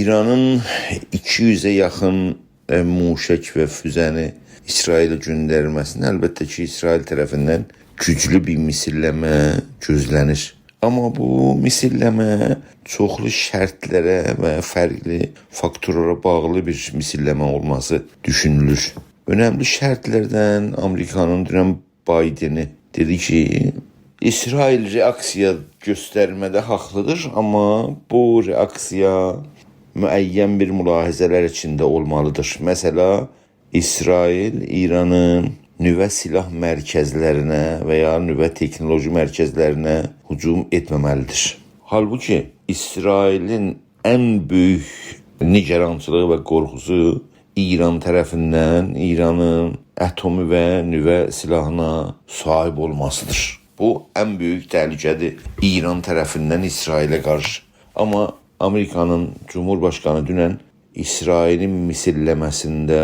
İranın 200'e yaxın muşek və füzəni İsrailə göndərilməsini əlbəttə ki, İsrail tərəfindən güclü bir misilləmə gözlənir. Amma bu misilləmə çoxlu şərtlərə və fərqli faktorlara bağlı bir misilləmə olması düşünülür. Önəmli şərtlərdən Amerikanın dünən Bideni dedi ki, İsrail reaksiya göstərmədə haqlıdır, amma bu reaksiya müəyyən bir mülahizələr içində olmalıdır. Məsələ, İsrail İranın nüvə silah mərkəzlərinə və ya nüvə texnoloji mərkəzlərinə hücum etməməlidir. Halbuki İsrailin ən böyük nigarançılığı və qorxusu İran tərəfindən İranın atomi və nüvə silahına sahib olmasıdır. Bu ən böyük təhlükədir İran tərəfindən İsrailə qarşı. Amma Amerikanın Cumhurbaşkanı dünən İsrailin misilləməsində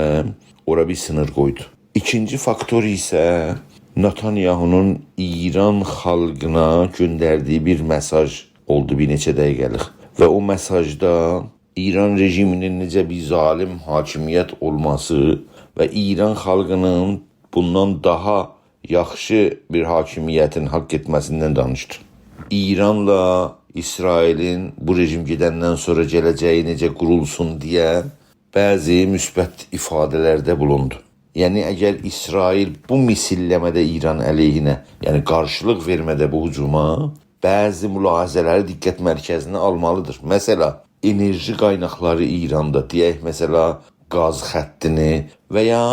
ora bir sınır qoydu. İkinci faktor isə Netanyahunun İran xalqına göndərdiyi bir mesaj oldu bir neçə dəqiqəlik. Və o mesajda İran rejiminin necə bir zalim hakimiyyət olması və İran xalqının bundan daha yaxşı bir hakimiyyətin haqq etməsindən danışdı. İranla İsrailin bu rejim gedəndən sonra gələcəyi necə qurulsun deyə bəzi müsbət ifadələrdə bulundu. Yəni əgər İsrail bu misilləmədə İran əleyhinə, yəni qarşılıq vermədə bu hücuma bəzi mülahizələri diqqət mərkəzinə almalıdır. Məsələ, enerji qaynaqları İranda, deyək məsələ qaz xəttini və ya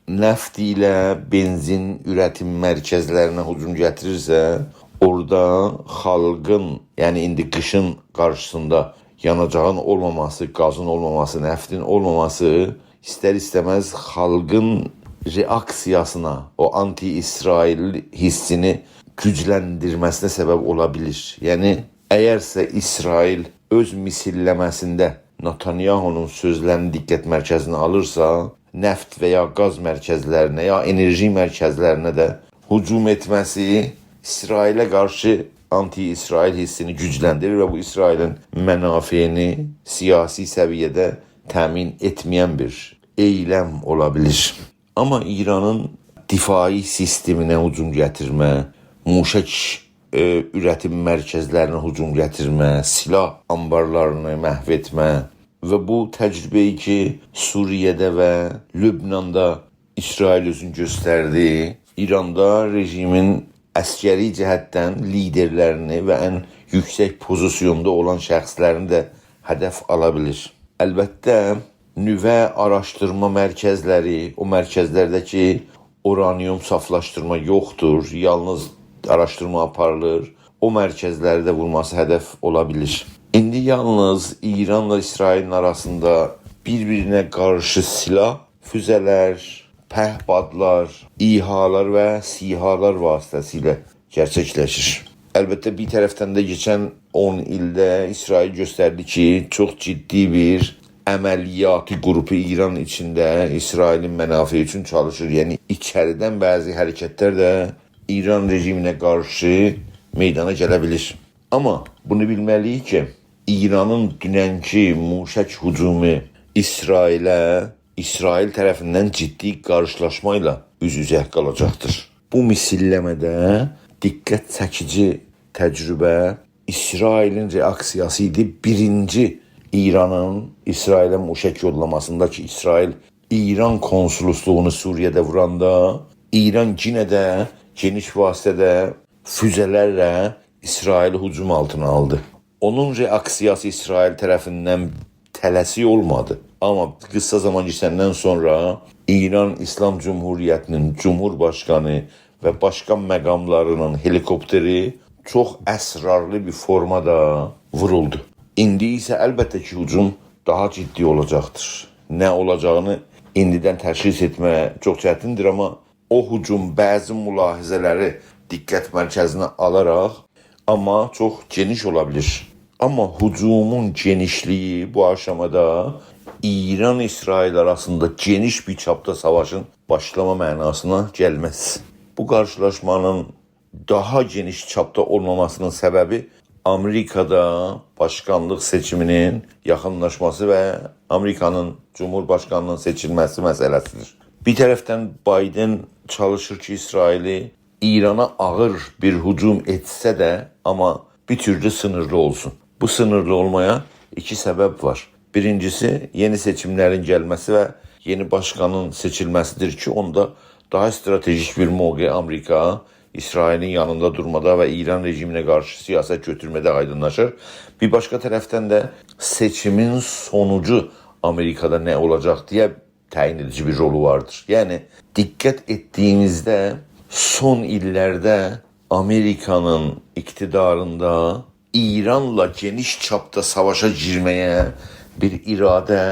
neft ilə benzin üretim mərkəzlərinə hücum gətirirsə, orada xalqın, yəni indi qışın qarşısında yanacağın olmaması, qazın olmaması, neftin olmaması istər-istəməz xalqın reaksiyasına, o anti-İsrail hissini gücləndirməsinə səbəb ola bilir. Yəni, əgərsə İsrail öz misilləməsində Netanyahunun sözlərini diqqət mərkəzinə alırsa, neft və ya qaz mərkəzlərinə ya enerji mərkəzlərinə də hücum etməsi İsrailə qarşı anti-İsrail hissini gücləndirir və bu İsrailin mənafeyini siyasi səviyyədə təmin etməyən bir eyləm ola bilir. Amma İranın difai sisteminə hücum gətirmə, muşək üretim mərkəzlərinə hücum gətirmə, silah ambarlarını məhv etmə və bu təcrübəyi ki, Suriyədə və Lübnanda İsrail özün göstərdi, İranda rejimin əskəri cəhətdən liderlərini və ən yüksək pozisyonda olan şəxslərini də hədəf ala bilir. Əlbəttə, nüvə araşdırma mərkəzləri, o mərkəzlərdəki uranium saflaşdırma yoxdur, yalnız araşdırma aparılır. O mərkəzləri də vurması hədəf ola bilir. İndi yalnız İranla İsrailin arasında bir-birinə qarşı silah, füzələr, pəhbadlar, İHA'lar və SİHA'lar vasitəsilə gerçəkləşir. Əlbəttə, bir tərəfdən də keçən 10 ildə İsrail göstərdi ki, çox ciddi bir əməliyyatı qrupu İran içində İsrailin mənafeyi üçün çalışır. Yəni, içəridən bəzi hərəkətlər də İran rejiminə qarşı meydana gələ bilir. Amma bunu bilməliyik ki, İranın dünənki muşək hücumu İsrail tərəfindən ciddi qarşılaşma ilə üz-üzə qalacaqdır. Bu misilləmədə diqqət çəkici təcrübə İsrailin reaksiyası idi. Birinci İranın İsrailə muşək yollamasında ki, İsrail İran konsolosluğunu Suriyədə vuranda İran yenə də geniş vasitədə füzələrlə İsraili hücum altına aldı. Onun reaksiyası İsrail tərəfindən tələsi olmadı. Amma qısa zaman keçəndən sonra İran İslam Cumhuriyyətinin Cumhurbaşqanı və başqa məqamlarının helikopteri çox əsrarlı bir formada vuruldu. İndi isə əlbəttə ki, hücum daha ciddi olacaqdır. Nə olacağını indidən təşxis etmək çox çətindir, amma o hücum bəzi mülahizələri diqqət mərkəzinə alaraq, amma çox geniş ola bilir. Amma hücumun genişliyi bu aşamada İran-İsrail arasında geniş bir çapda savaşın başlama mənasına gəlməz. Bu qarşılaşmanın daha geniş çapda olmamasının səbəbi Amerikada başkanlıq seçiminin yaxınlaşması və Amerikanın Cumhurbaşqanının seçilməsi məsələsidir. Bir tərəfdən Biden çalışır ki, İsraili İrana ağır bir hücum etsə də, amma bir türlü sınırlı olsun. Bu sınırlı olmaya iki səbəb var. Birincisi, yeni seçimlərin gəlməsi və yeni başkanın seçilməsidir ki, onda daha stratejik bir mövqe Amerika İsrailin yanında durmada və İran rejiminə qarşı siyasət götürmədə aydınlaşır. Bir başqa tərəfdən də seçimin sonucu Amerikada nə olacaq deyə təyin edici bir rolu vardır. Yəni, diqqət etdiyinizdə son illərdə Amerikanın iktidarında İranla geniş çapda savaşa girməyə bir iradə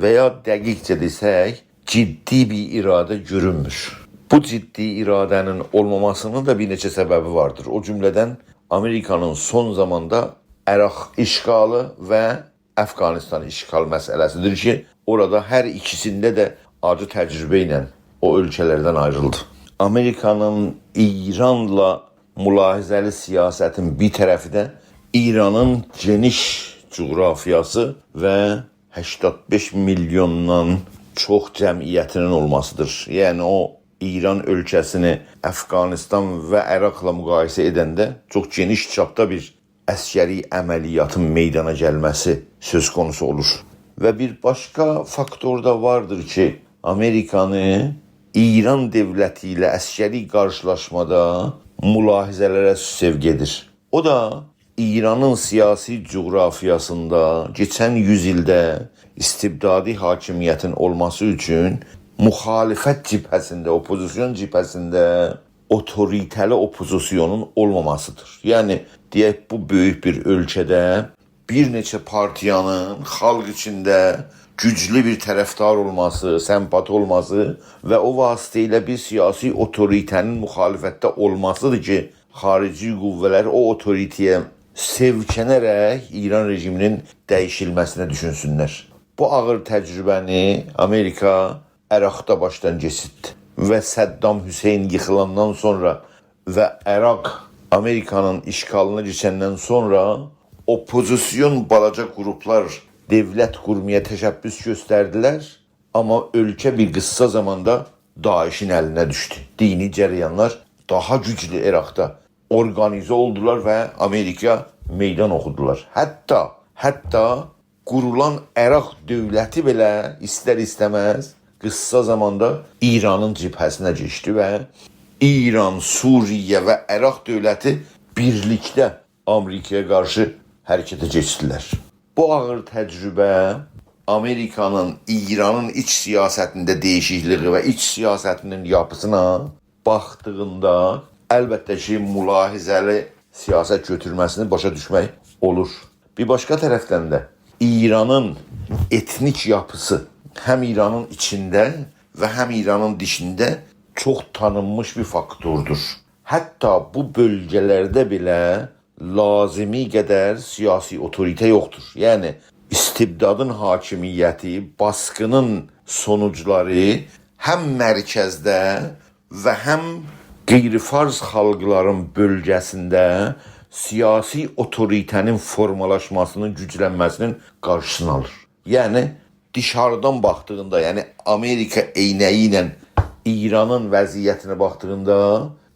və ya dəqiqcə desək, ciddi bir iradə görünmür. Bu ciddi iradənin olmamasının da bir neçə səbəbi vardır. O cümlədən Amerikanın son zamanda Əraq işğalı və Əfqanistan işğal məsələsidir ki, orada hər ikisində də acı təcrübə ilə o ölkələrdən ayrıldı. Amerikanın İranla mülahizəli siyasətin bir tərəfi də İranın geniş coğrafiyası və 85 milyondan çox cəmiyyətinin olmasıdır. Yəni o İran ölkəsini Əfqanistan və Əraqla müqayisə edəndə çox geniş çapda bir əskəri əməliyyatın meydana gəlməsi söz konusu olur. Və bir başqa faktor da vardır ki, Amerikanı İran dövləti ilə əskəri qarşılaşmada mülahizələrə sevk edir. O da İranın siyasi coğrafiyasında keçən 100 ildə istibdadi hakimiyyətin olması üçün müxalifət cibhəsində, opozisyon cibhəsində otoritəli opozisyonun olmamasıdır. Yəni, deyək, bu böyük bir ölkədə bir neçə partiyanın xalq içində güclü bir tərəfdar olması, sempati olması və o vasitə ilə bir siyasi otoritənin müxalifətdə olmasıdır ki, xarici qüvvələr o otoritəyə sevkənərək İran rejiminin dəyişilməsinə düşünsünlər. Bu ağır təcrübəni Amerika Əraqda başdan keçirdi və Səddam Hüseyn yıxılandan sonra və Əraq Amerikanın işğalına keçəndən sonra opozisyon balaca qruplar dövlət qurmaya təşəbbüs göstərdilər, amma ölkə bir qısa zamanda Daişin əlinə düşdü. Dini cərəyanlar daha güclü Əraqda organizə oldular və Amerika meydan oxudular. Hətta qurulan Əraq dövləti belə istər-istəməz qısa zamanda İranın cibhəsinə keçdi və İran, Suriyə və Əraq dövləti birlikdə Amerikaya qarşı hərəkətə keçdilər. Bu ağır təcrübə Amerikanın İranın iç siyasətində dəyişikliyi və iç siyasətinin yapısına baxdığında əlbəttə ki, mülahizəli siyasət götürməsini başa düşmək olur. Bir başqa tərəfdən də İranın etnik yapısı həm İranın içində və həm İranın dışında çox tanınmış bir faktordur. Hətta bu bölgələrdə belə lazımi qədər siyasi otorite yoxdur. Yəni, istibdadın hakimiyyəti, baskının sonuçları həm mərkəzdə və həm qeyri-farz xalqların bölgəsində siyasi otoritenin formalaşmasının, güclənməsinin qarşısını alır. Yəni, dışarıdan baxdığında, yəni Amerika eynəyi ilə İranın vəziyyətinə baxdığında,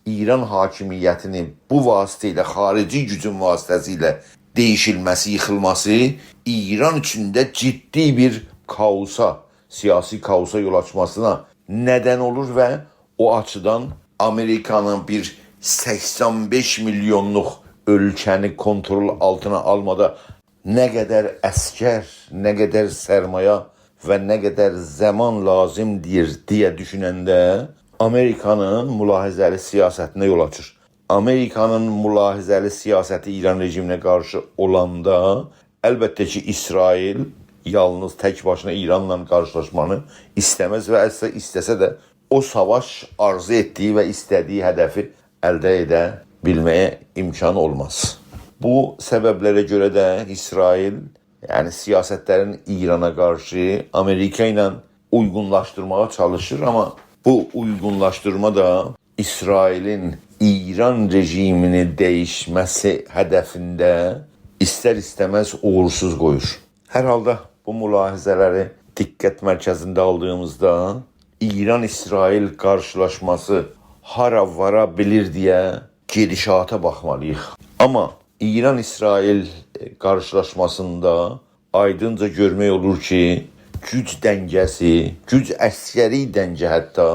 İran hakimiyyətini bu vasitə ilə, xarici gücün vasitəsilə dəyişilməsi, yıxılması İran içində ciddi bir kaosa, siyasi kaosa yol açmasına nədən olur və o açıdan Amerikanın bir 85 milyonluq ölkəni kontrol altına almada nə qədər əskər, nə qədər sərmaya və nə qədər zaman lazımdır deyə düşünəndə Amerikanın mülahizəli siyasətinə yol açır. Amerikanın mülahizəli siyasəti İran rejiminə qarşı olanda əlbəttə ki, İsrail yalnız tək başına İranla qarşılaşmanı istəməz və istəsə də o savaş arzu etdiyi və istədiyi hədəfi əldə edə bilməyə imkanı olmaz. Bu səbəblərə görə də İsrail, yəni siyasətlərin İrana qarşı Amerika ilə uyğunlaşdırmağa çalışır, amma bu uyğunlaşdırma da İsrailin İran rejimini dəyişməsi hədəfində istər-istəməz uğursuz qoyur. Hər halda bu mülahizələri diqqət mərkəzində aldığımızda İran-İsrail qarşılaşması hara vara bilir deyə gedişata baxmalıyıq. Amma İran-İsrail qarşılaşmasında aydınca görmək olur ki, güc dəngəsi, güc əskəri dəngə hətta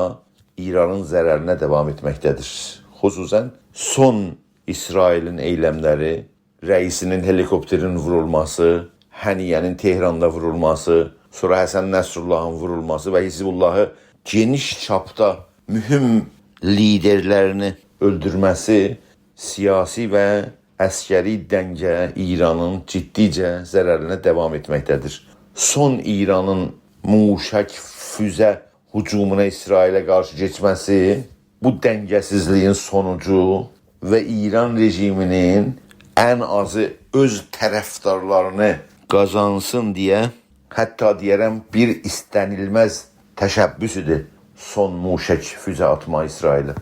İranın zərərinə davam etməkdədir. Xüsusən son İsrailin eyləmləri, rəisinin helikopterin vurulması, Həniyənin Tehranda vurulması, sonra Həsən Nəsrullahın vurulması və Hizbullahı geniş çapda mühüm liderlərini öldürməsi siyasi və əskəri dəngə İranın ciddicə zərərinə davam etməkdədir. Son İranın muşək füzə hücumuna İsrailə qarşı keçməsi bu dəngəsizliyin sonucu və İran rejiminin ən azı öz tərəfdarlarını qazansın deyə, hətta deyərəm bir istənilməz təşəbbüsüdür son muşək füzə atma İsrailə.